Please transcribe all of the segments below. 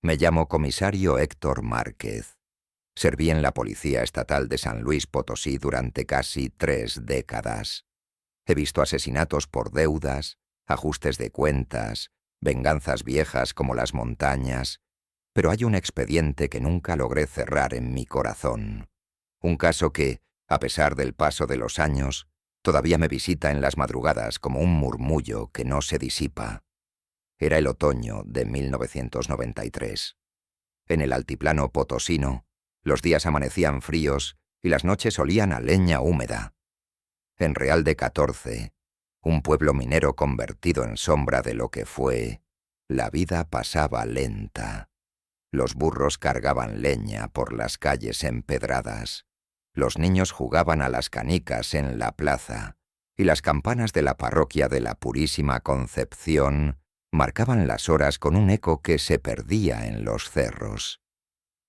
Me llamo comisario Héctor Márquez. Serví en la Policía Estatal de San Luis Potosí durante casi 3 décadas. He visto asesinatos por deudas, ajustes de cuentas, venganzas viejas como las montañas, pero hay un expediente que nunca logré cerrar en mi corazón. Un caso que, a pesar del paso de los años, todavía me visita en las madrugadas como un murmullo que no se disipa. Era el otoño de 1993. En el altiplano potosino, los días amanecían fríos y las noches olían a leña húmeda. En Real de 14, un pueblo minero convertido en sombra de lo que fue, la vida pasaba lenta. Los burros cargaban leña por las calles empedradas. Los niños jugaban a las canicas en la plaza, y las campanas de la parroquia de la Purísima Concepción marcaban las horas con un eco que se perdía en los cerros.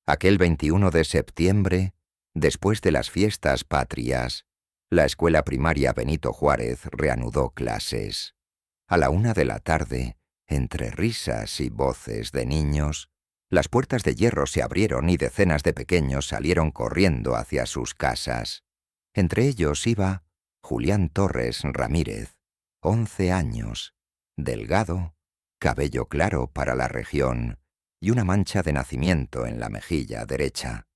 Aquel 21 de septiembre, después de las fiestas patrias, la escuela primaria Benito Juárez reanudó clases. A la 1 de la tarde, entre risas y voces de niños, las puertas de hierro se abrieron y decenas de pequeños salieron corriendo hacia sus casas. Entre ellos iba Julián Torres Ramírez, 11 años, delgado, cabello claro para la región y una mancha de nacimiento en la mejilla derecha.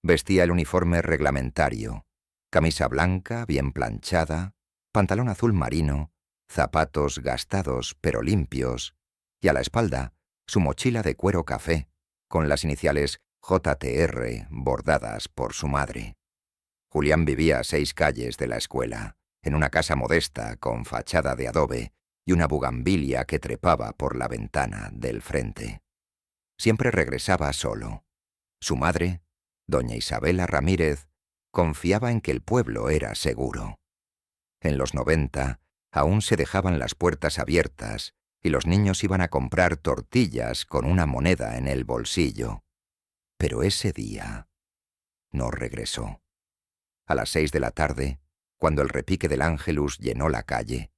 Vestía el uniforme reglamentario, camisa blanca bien planchada, pantalón azul marino, zapatos gastados pero limpios, y a la espalda su mochila de cuero café, con las iniciales JTR bordadas por su madre. Julián vivía a 6 calles de la escuela, en una casa modesta con fachada de adobe y una bugambilia que trepaba por la ventana del frente. Siempre regresaba solo. Su madre, doña Isabela Ramírez, confiaba en que el pueblo era seguro. En los 90 aún se dejaban las puertas abiertas y los niños iban a comprar tortillas con una moneda en el bolsillo. Pero ese día no regresó. A las 6 de la tarde, cuando el repique del Ángelus llenó la calle,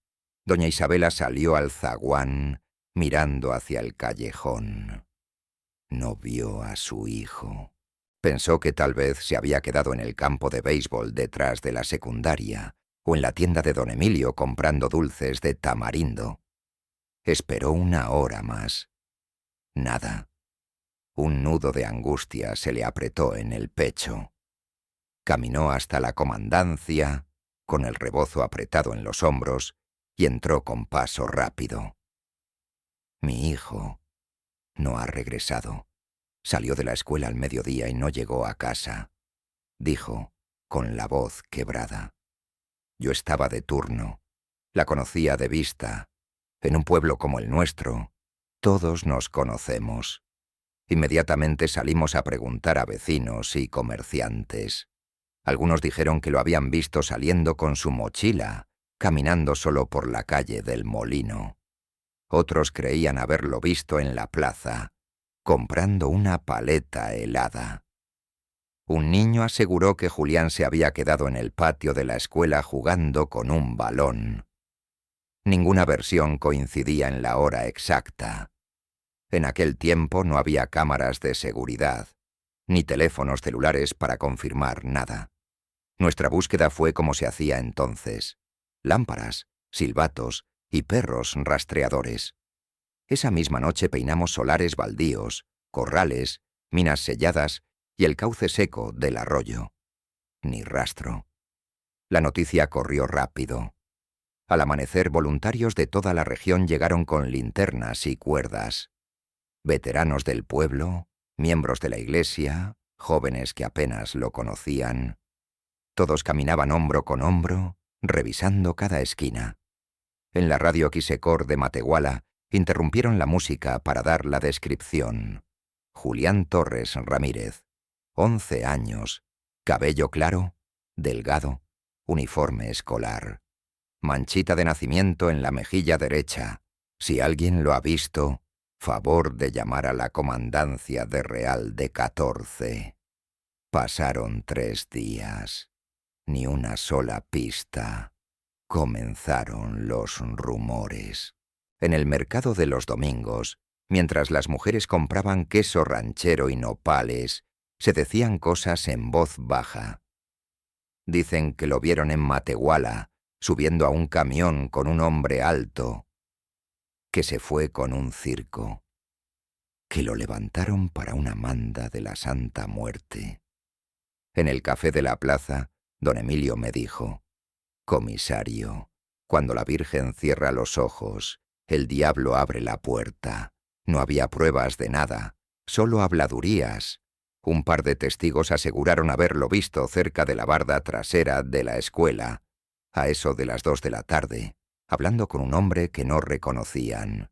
doña Isabela salió al zaguán mirando hacia el callejón. No vio a su hijo. Pensó que tal vez se había quedado en el campo de béisbol detrás de la secundaria o en la tienda de don Emilio comprando dulces de tamarindo. Esperó 1 hora más. Nada. Un nudo de angustia se le apretó en el pecho. Caminó hasta la comandancia, con el rebozo apretado en los hombros, y entró con paso rápido. Mi hijo no ha regresado. Salió de la escuela al mediodía y no llegó a casa, dijo, con la voz quebrada. Yo estaba de turno. La conocía de vista. En un pueblo como el nuestro, todos nos conocemos. Inmediatamente salimos a preguntar a vecinos y comerciantes. Algunos dijeron que lo habían visto saliendo con su mochila, caminando solo por la calle del Molino. Otros creían haberlo visto en la plaza, comprando una paleta helada. Un niño aseguró que Julián se había quedado en el patio de la escuela jugando con un balón. Ninguna versión coincidía en la hora exacta. En aquel tiempo no había cámaras de seguridad, ni teléfonos celulares para confirmar nada. Nuestra búsqueda fue como se hacía entonces: lámparas, silbatos y perros rastreadores. Esa misma noche peinamos solares baldíos, corrales, minas selladas y el cauce seco del arroyo. Ni rastro. La noticia corrió rápido. Al amanecer, voluntarios de toda la región llegaron con linternas y cuerdas. Veteranos del pueblo, miembros de la iglesia, jóvenes que apenas lo conocían. Todos caminaban hombro con hombro, revisando cada esquina. En la radio Quisecor de Matehuala interrumpieron la música para dar la descripción. Julián Torres Ramírez, 11 años, cabello claro, delgado, uniforme escolar. Manchita de nacimiento en la mejilla derecha. Si alguien lo ha visto, favor de llamar a la comandancia de Real de 14. Pasaron 3 días. Ni una sola pista. Comenzaron los rumores. En el mercado de los domingos, Mientras las mujeres compraban queso ranchero y nopales, se decían cosas en voz baja. Dicen que lo vieron en Matehuala, subiendo a un camión con un hombre alto, que se fue con un circo, que lo levantaron para una manda de la Santa Muerte. En el café de la plaza, don Emilio me dijo: «Comisario, cuando la Virgen cierra los ojos, el diablo abre la puerta. No había pruebas de nada, solo habladurías. Un par de testigos aseguraron haberlo visto cerca de la barda trasera de la escuela, a eso de las 2 de la tarde, hablando con un hombre que no reconocían.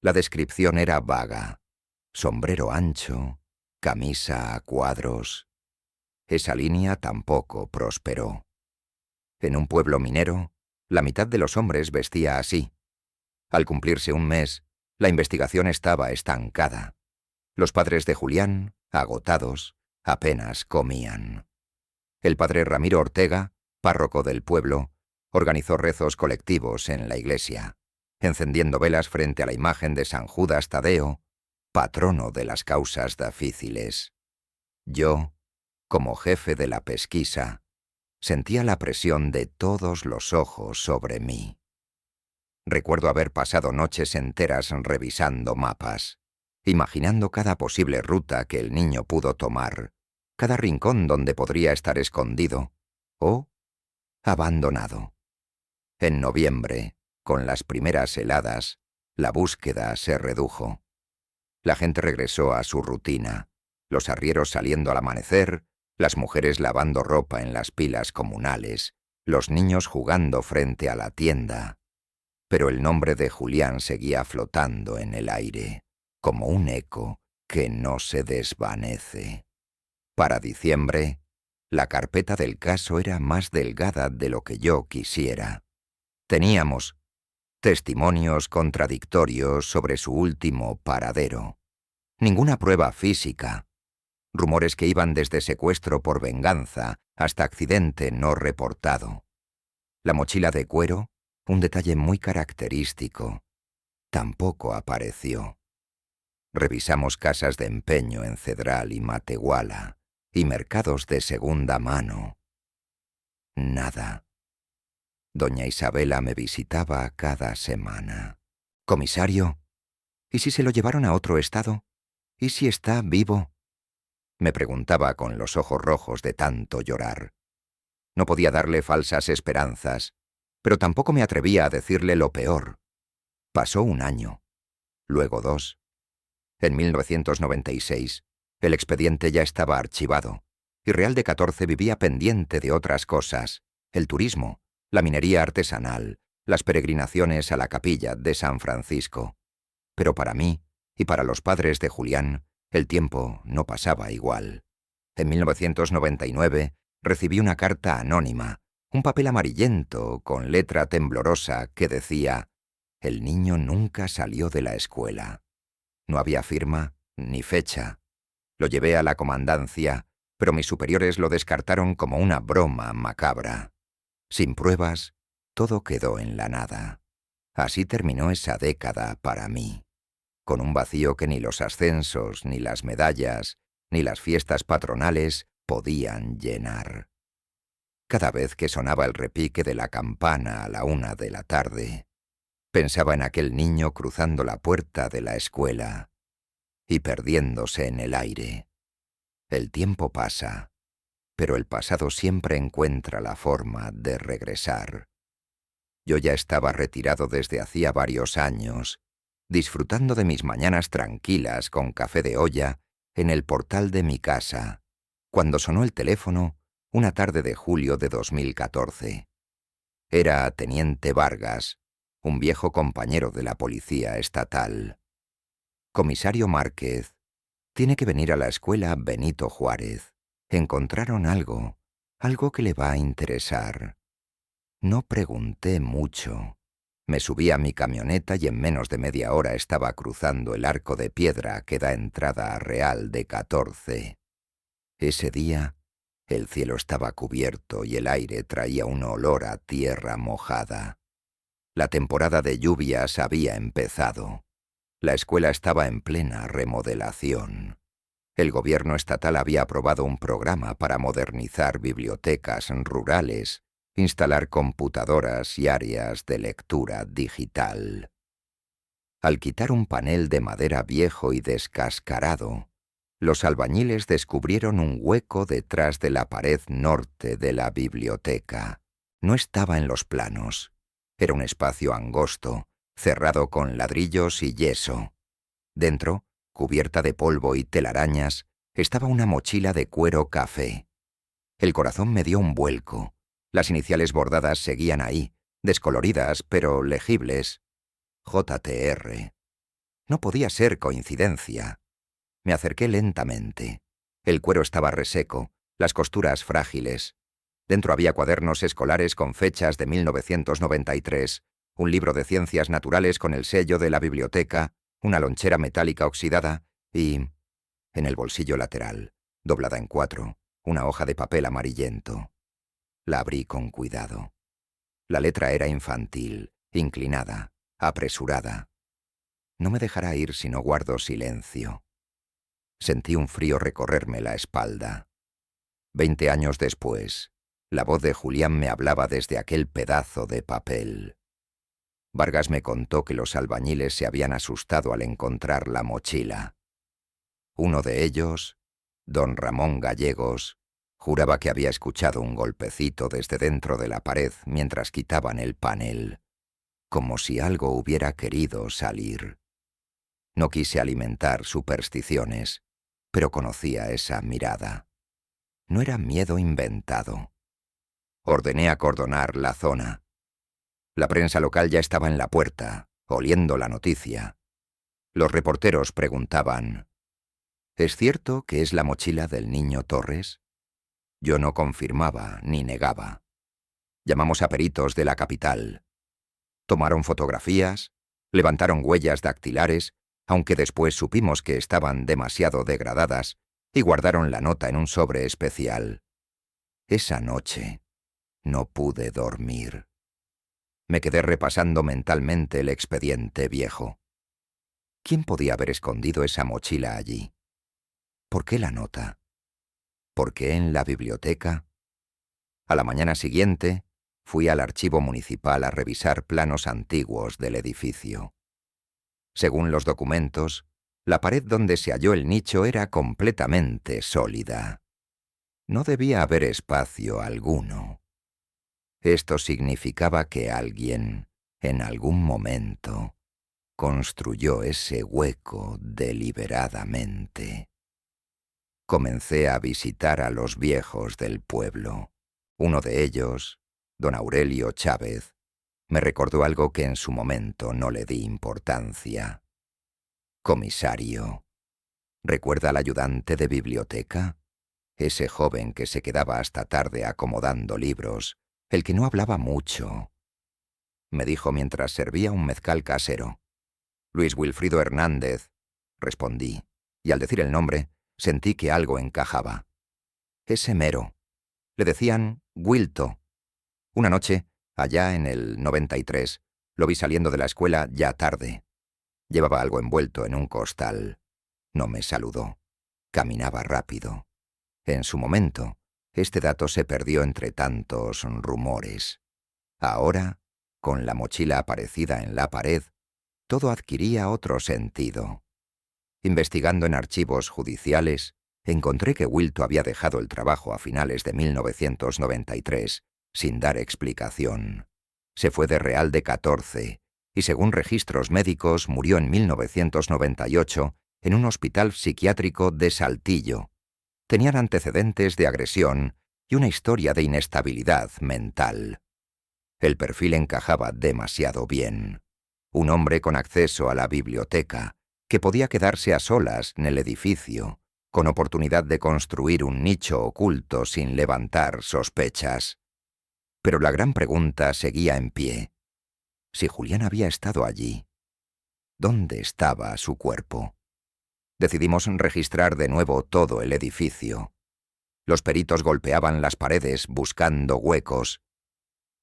La descripción era vaga: sombrero ancho, camisa a cuadros». Esa línea tampoco prosperó. En un pueblo minero, la mitad de los hombres vestía así. Al cumplirse un mes, la investigación estaba estancada. Los padres de Julián, agotados, apenas comían. El padre Ramiro Ortega, párroco del pueblo, organizó rezos colectivos en la iglesia, encendiendo velas frente a la imagen de San Judas Tadeo, patrono de las causas difíciles. Yo, como jefe de la pesquisa, sentía la presión de todos los ojos sobre mí. Recuerdo haber pasado noches enteras revisando mapas, imaginando cada posible ruta que el niño pudo tomar, cada rincón donde podría estar escondido o abandonado. En noviembre, con las primeras heladas, la búsqueda se redujo. La gente regresó a su rutina, los arrieros saliendo al amanecer, las mujeres lavando ropa en las pilas comunales, los niños jugando frente a la tienda. Pero el nombre de Julián seguía flotando en el aire, como un eco que no se desvanece. Para diciembre, la carpeta del caso era más delgada de lo que yo quisiera. Teníamos testimonios contradictorios sobre su último paradero. Ninguna prueba física. Rumores que iban desde secuestro por venganza hasta accidente no reportado. La mochila de cuero, un detalle muy característico, tampoco apareció. Revisamos casas de empeño en Cedral y Matehuala y mercados de segunda mano. Nada. Doña Isabela me visitaba cada semana. «Comisario, ¿y si se lo llevaron a otro estado? ¿Y si está vivo?», me preguntaba con los ojos rojos de tanto llorar. No podía darle falsas esperanzas, pero tampoco me atrevía a decirle lo peor. Pasó un año, luego 2. En 1996, el expediente ya estaba archivado, y Real de 14 vivía pendiente de otras cosas: el turismo, la minería artesanal, las peregrinaciones a la capilla de San Francisco. Pero para mí, y para los padres de Julián, el tiempo no pasaba igual. En 1999 recibí una carta anónima, un papel amarillento con letra temblorosa que decía: «El niño nunca salió de la escuela». No había firma ni fecha. Lo llevé a la comandancia, pero mis superiores lo descartaron como una broma macabra. Sin pruebas, todo quedó en la nada. Así terminó esa década para mí, con un vacío que ni los ascensos, ni las medallas, ni las fiestas patronales podían llenar. Cada vez que sonaba el repique de la campana a la 1 de la tarde, pensaba en aquel niño cruzando la puerta de la escuela y perdiéndose en el aire. El tiempo pasa, pero el pasado siempre encuentra la forma de regresar. Yo ya estaba retirado desde hacía varios años, disfrutando de mis mañanas tranquilas con café de olla en el portal de mi casa, cuando sonó el teléfono una tarde de julio de 2014. Era Teniente Vargas, un viejo compañero de la policía estatal. «Comisario Márquez, tiene que venir a la escuela Benito Juárez. Encontraron algo que le va a interesar». No pregunté mucho. Me subí a mi camioneta y en menos de media hora estaba cruzando el arco de piedra que da entrada a Real de 14. Ese día, el cielo estaba cubierto y el aire traía un olor a tierra mojada. La temporada de lluvias había empezado. La escuela estaba en plena remodelación. El gobierno estatal había aprobado un programa para modernizar bibliotecas rurales, instalar computadoras y áreas de lectura digital. Al quitar un panel de madera viejo y descascarado, los albañiles descubrieron un hueco detrás de la pared norte de la biblioteca. No estaba en los planos. Era un espacio angosto, cerrado con ladrillos y yeso. Dentro, cubierta de polvo y telarañas, estaba una mochila de cuero café. El corazón me dio un vuelco. Las iniciales bordadas seguían ahí, descoloridas pero legibles. JTR. No podía ser coincidencia. Me acerqué lentamente. El cuero estaba reseco, las costuras frágiles. Dentro había cuadernos escolares con fechas de 1993, un libro de ciencias naturales con el sello de la biblioteca, una lonchera metálica oxidada y, en el bolsillo lateral, doblada en 4, una hoja de papel amarillento. La abrí con cuidado. La letra era infantil, inclinada, apresurada. No me dejará ir si no guardo silencio. Sentí un frío recorrerme la espalda. 20 años después, la voz de Julián me hablaba desde aquel pedazo de papel. Vargas me contó que los albañiles se habían asustado al encontrar la mochila. Uno de ellos, don Ramón Gallegos, juraba que había escuchado un golpecito desde dentro de la pared mientras quitaban el panel, como si algo hubiera querido salir. No quise alimentar supersticiones, pero conocía esa mirada. No era miedo inventado. Ordené acordonar la zona. La prensa local ya estaba en la puerta, oliendo la noticia. Los reporteros preguntaban: ¿es cierto que es la mochila del niño Torres? Yo no confirmaba ni negaba. Llamamos a peritos de la capital. Tomaron fotografías, levantaron huellas dactilares, aunque después supimos que estaban demasiado degradadas, y guardaron la nota en un sobre especial. Esa noche no pude dormir. Me quedé repasando mentalmente el expediente viejo. ¿Quién podía haber escondido esa mochila allí? ¿Por qué la nota? ¿Por qué en la biblioteca? A la mañana siguiente, fui al archivo municipal a revisar planos antiguos del edificio. Según los documentos, la pared donde se halló el nicho era completamente sólida. No debía haber espacio alguno. Esto significaba que alguien, en algún momento, construyó ese hueco deliberadamente. Comencé a visitar a los viejos del pueblo. Uno de ellos, don Aurelio Chávez, me recordó algo que en su momento no le di importancia. Comisario, ¿recuerda al ayudante de biblioteca? Ese joven que se quedaba hasta tarde acomodando libros, el que no hablaba mucho. Me dijo mientras servía un mezcal casero. Luis Wilfrido Hernández, respondí, y al decir el nombre, sentí que algo encajaba. Ese mero. Le decían Wilto. Una noche, allá en el 93, lo vi saliendo de la escuela ya tarde. Llevaba algo envuelto en un costal. No me saludó. Caminaba rápido. En su momento, este dato se perdió entre tantos rumores. Ahora, con la mochila aparecida en la pared, todo adquiría otro sentido. Investigando en archivos judiciales, encontré que Wilto había dejado el trabajo a finales de 1993, sin dar explicación. Se fue de Real de 14 y, según registros médicos, murió en 1998 en un hospital psiquiátrico de Saltillo. Tenían antecedentes de agresión y una historia de inestabilidad mental. El perfil encajaba demasiado bien. Un hombre con acceso a la biblioteca, que podía quedarse a solas en el edificio, con oportunidad de construir un nicho oculto sin levantar sospechas. Pero la gran pregunta seguía en pie. Si Julián había estado allí, ¿dónde estaba su cuerpo? Decidimos registrar de nuevo todo el edificio. Los peritos golpeaban las paredes buscando huecos.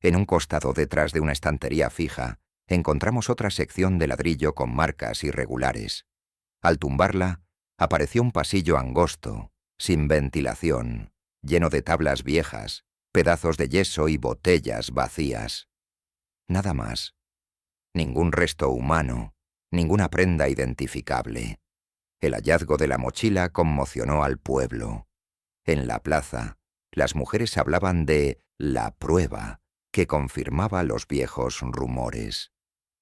En un costado detrás de una estantería fija, encontramos otra sección de ladrillo con marcas irregulares. Al tumbarla, apareció un pasillo angosto, sin ventilación, lleno de tablas viejas, pedazos de yeso y botellas vacías. Nada más. Ningún resto humano, ninguna prenda identificable. El hallazgo de la mochila conmocionó al pueblo. En la plaza, las mujeres hablaban de la prueba, que confirmaba los viejos rumores.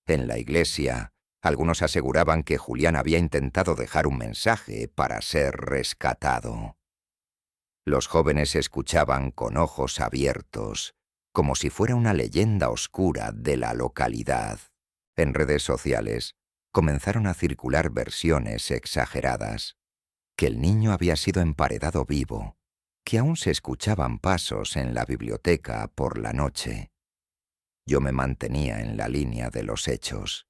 En la iglesia, algunos aseguraban que Julián había intentado dejar un mensaje para ser rescatado. Los jóvenes escuchaban con ojos abiertos, como si fuera una leyenda oscura de la localidad. En redes sociales comenzaron a circular versiones exageradas, que el niño había sido emparedado vivo, que aún se escuchaban pasos en la biblioteca por la noche. Yo me mantenía en la línea de los hechos.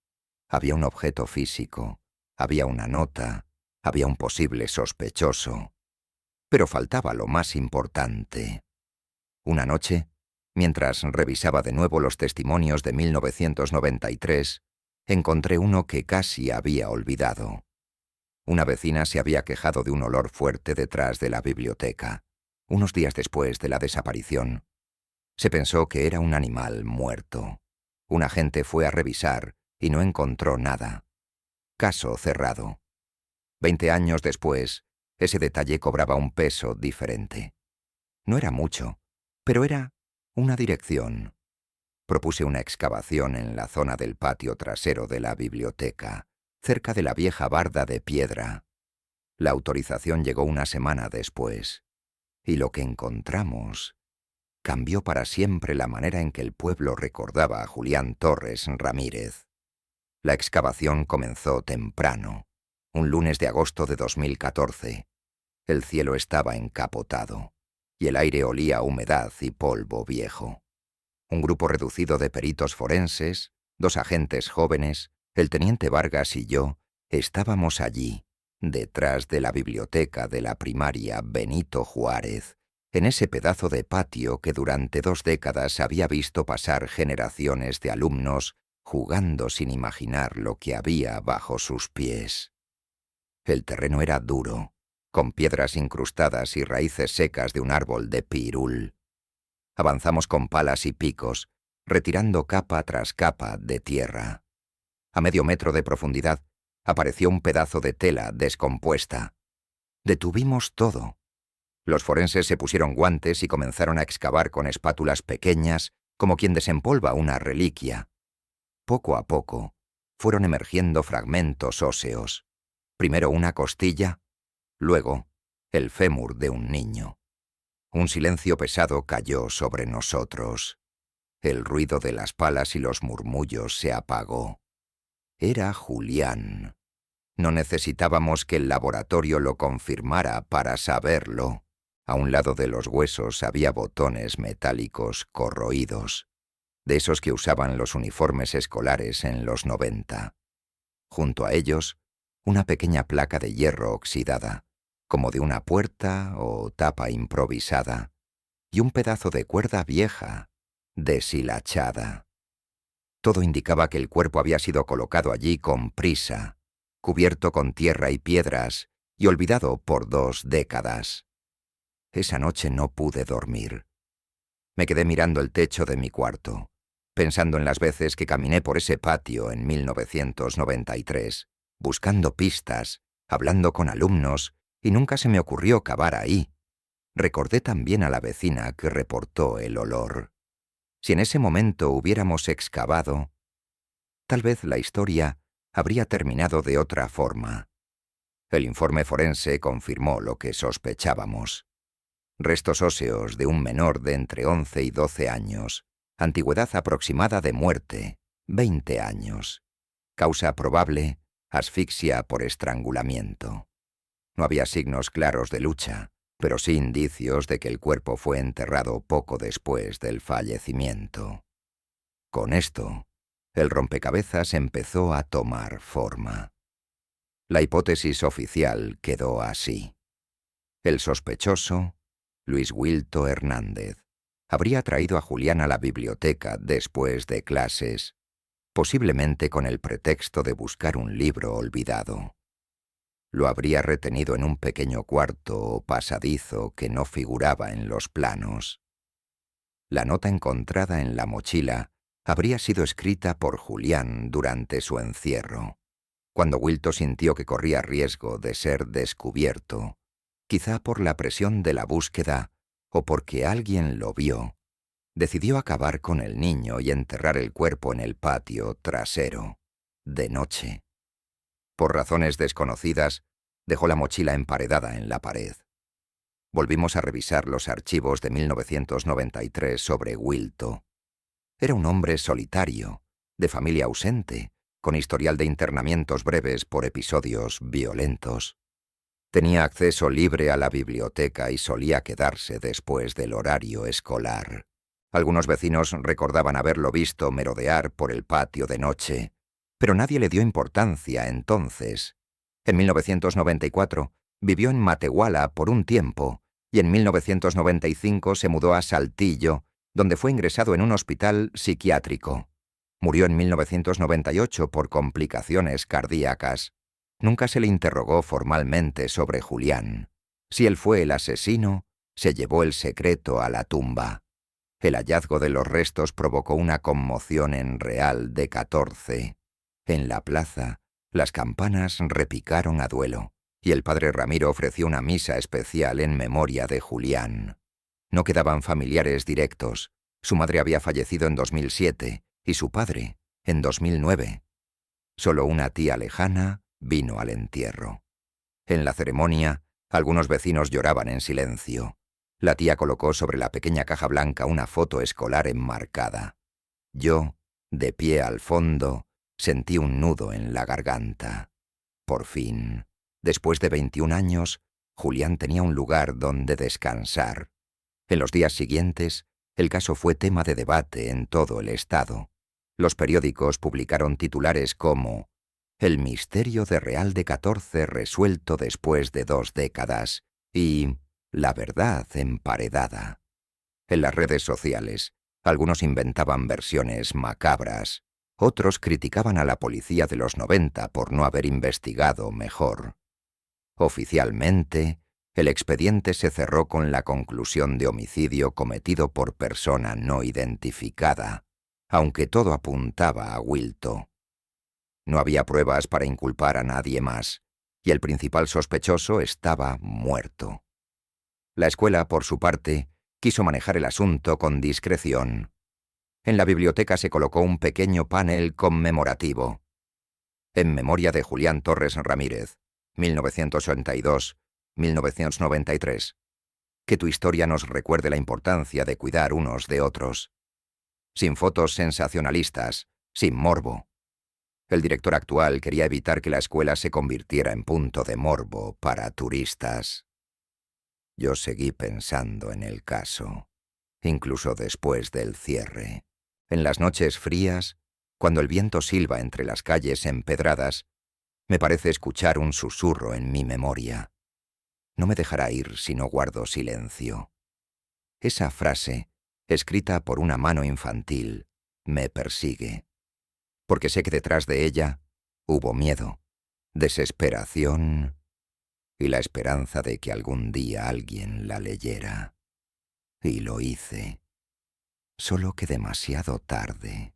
Había un objeto físico, había una nota, había un posible sospechoso. Pero faltaba lo más importante. Una noche, mientras revisaba de nuevo los testimonios de 1993, encontré uno que casi había olvidado. Una vecina se había quejado de un olor fuerte detrás de la biblioteca, unos días después de la desaparición. Se pensó que era un animal muerto. Un agente fue a revisar y no encontró nada. Caso cerrado. 20 años después, ese detalle cobraba un peso diferente. No era mucho, pero era una dirección. Propuse una excavación en la zona del patio trasero de la biblioteca, cerca de la vieja barda de piedra. La autorización llegó una semana después, y lo que encontramos cambió para siempre la manera en que el pueblo recordaba a Julián Torres Ramírez. La excavación comenzó temprano, un lunes de agosto de 2014. El cielo estaba encapotado, y el aire olía a humedad y polvo viejo. Un grupo reducido de peritos forenses, 2 agentes jóvenes, el teniente Vargas y yo, estábamos allí, detrás de la biblioteca de la primaria Benito Juárez, en ese pedazo de patio que durante 2 décadas había visto pasar generaciones de alumnos jugando sin imaginar lo que había bajo sus pies. El terreno era duro, con piedras incrustadas y raíces secas de un árbol de pirul. Avanzamos con palas y picos, retirando capa tras capa de tierra. A medio metro de profundidad apareció un pedazo de tela descompuesta. Detuvimos todo. Los forenses se pusieron guantes y comenzaron a excavar con espátulas pequeñas, como quien desempolva una reliquia. Poco a poco, fueron emergiendo fragmentos óseos. Primero una costilla, luego el fémur de un niño. Un silencio pesado cayó sobre nosotros. El ruido de las palas y los murmullos se apagó. Era Julián. No necesitábamos que el laboratorio lo confirmara para saberlo. A un lado de los huesos había botones metálicos corroídos, de esos que usaban los uniformes escolares en los 90. Junto a ellos, una pequeña placa de hierro oxidada, como de una puerta o tapa improvisada, y un pedazo de cuerda vieja, deshilachada. Todo indicaba que el cuerpo había sido colocado allí con prisa, cubierto con tierra y piedras, y olvidado por 2 décadas. Esa noche no pude dormir. Me quedé mirando el techo de mi cuarto, pensando en las veces que caminé por ese patio en 1993, buscando pistas, hablando con alumnos, y nunca se me ocurrió cavar ahí. Recordé también a la vecina que reportó el olor. Si en ese momento hubiéramos excavado, tal vez la historia habría terminado de otra forma. El informe forense confirmó lo que sospechábamos. Restos óseos de un menor de entre 11 y 12 años. Antigüedad aproximada de muerte, 20 años. Causa probable, asfixia por estrangulamiento. No había signos claros de lucha, pero sí indicios de que el cuerpo fue enterrado poco después del fallecimiento. Con esto, el rompecabezas empezó a tomar forma. La hipótesis oficial quedó así. El sospechoso, Luis Wilto Hernández, habría traído a Julián a la biblioteca después de clases. posiblemente con el pretexto de buscar un libro olvidado. Lo habría retenido en un pequeño cuarto o pasadizo que no figuraba en los planos. La nota encontrada en la mochila habría sido escrita por Julián durante su encierro, cuando Wilto sintió que corría riesgo de ser descubierto, quizá por la presión de la búsqueda o porque alguien lo vio. Decidió acabar con el niño y enterrar el cuerpo en el patio trasero, de noche. Por razones desconocidas, dejó la mochila emparedada en la pared. Volvimos a revisar los archivos de 1993 sobre Wilto. Era un hombre solitario, de familia ausente, con historial de internamientos breves por episodios violentos. Tenía acceso libre a la biblioteca y solía quedarse después del horario escolar. Algunos vecinos recordaban haberlo visto merodear por el patio de noche, pero nadie le dio importancia entonces. En 1994 vivió en Matehuala por un tiempo y en 1995 se mudó a Saltillo, donde fue ingresado en un hospital psiquiátrico. Murió en 1998 por complicaciones cardíacas. Nunca se le interrogó formalmente sobre Julián. Si él fue el asesino, se llevó el secreto a la tumba. El hallazgo de los restos provocó una conmoción en Real de 14. En la plaza, las campanas repicaron a duelo, y el padre Ramiro ofreció una misa especial en memoria de Julián. No quedaban familiares directos. Su madre había fallecido en 2007 y su padre en 2009. Solo una tía lejana vino al entierro. En la ceremonia, algunos vecinos lloraban en silencio. La tía colocó sobre la pequeña caja blanca una foto escolar enmarcada. Yo, de pie al fondo, sentí un nudo en la garganta. Por fin, después de 21 años, Julián tenía un lugar donde descansar. En los días siguientes, el caso fue tema de debate en todo el estado. Los periódicos publicaron titulares como «El misterio de Real de 14 resuelto después de 2 décadas» y «La verdad emparedada». En las redes sociales, algunos inventaban versiones macabras, otros criticaban a la policía de los 90 por no haber investigado mejor. Oficialmente, el expediente se cerró con la conclusión de homicidio cometido por persona no identificada, aunque todo apuntaba a Wilto. No había pruebas para inculpar a nadie más, y el principal sospechoso estaba muerto. La escuela, por su parte, quiso manejar el asunto con discreción. En la biblioteca se colocó un pequeño panel conmemorativo. En memoria de Julián Torres Ramírez, 1982-1993. Que tu historia nos recuerde la importancia de cuidar unos de otros. Sin fotos sensacionalistas, sin morbo. El director actual quería evitar que la escuela se convirtiera en punto de morbo para turistas. Yo seguí pensando en el caso, incluso después del cierre. En las noches frías, cuando el viento silba entre las calles empedradas, me parece escuchar un susurro en mi memoria. No me dejará ir si no guardo silencio. Esa frase, escrita por una mano infantil, me persigue. Porque sé que detrás de ella hubo miedo, desesperación y la esperanza de que algún día alguien la leyera. Y lo hice. Solo que demasiado tarde.